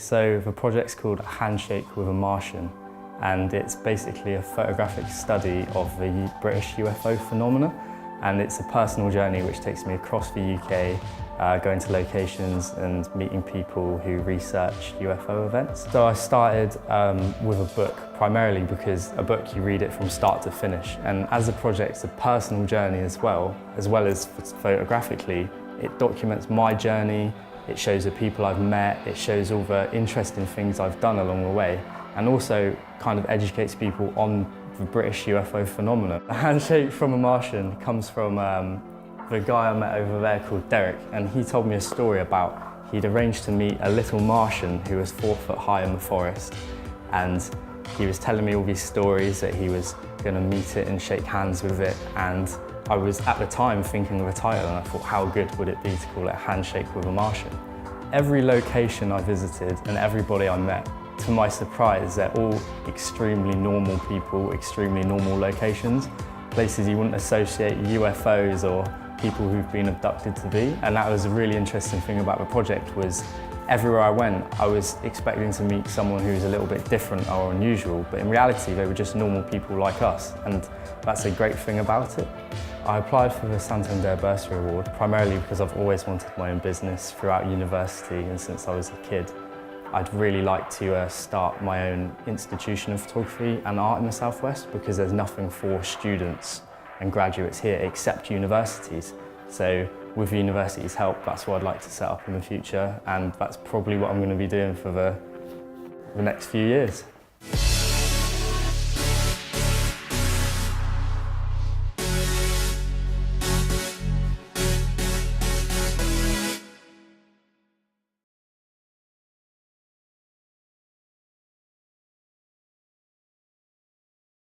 So the project's called A Handshake with a Martian, and it's basically a photographic study of the British UFO phenomena, and it's a personal journey which takes me across the UK, going to locations and meeting people who research UFO events. So I started with a book, primarily because a book you read it from start to finish, and as the project's a personal journey as well as photographically, it documents my journey. It shows the people I've met, it shows all the interesting things I've done along the way, and also kind of educates people on the British UFO phenomena. The handshake from a Martian comes from the guy I met over there called Derek, and he told me a story about he'd arranged to meet a little Martian who was 4 foot high in the forest, and he was telling me all these stories that he was going to meet it and shake hands with it, and I was at the time thinking of a title, and I thought, how good would it be to call it A Handshake with a Martian? Every location I visited and everybody I met, to my surprise, they're all extremely normal people, extremely normal locations, places you wouldn't associate UFOs or people who've been abducted to be. And that was a really interesting thing about the project, was everywhere I went, I was expecting to meet someone who's a little bit different or unusual, but in reality, they were just normal people like us, and that's a great thing about it. I applied for the Santander Bursary Award primarily because I've always wanted my own business throughout university and since I was a kid. I'd really like to start my own institution of photography and art in the Southwest, because there's nothing for students and graduates here except universities. So with the university's help, that's what I'd like to set up in the future, and that's probably what I'm going to be doing for the next few years.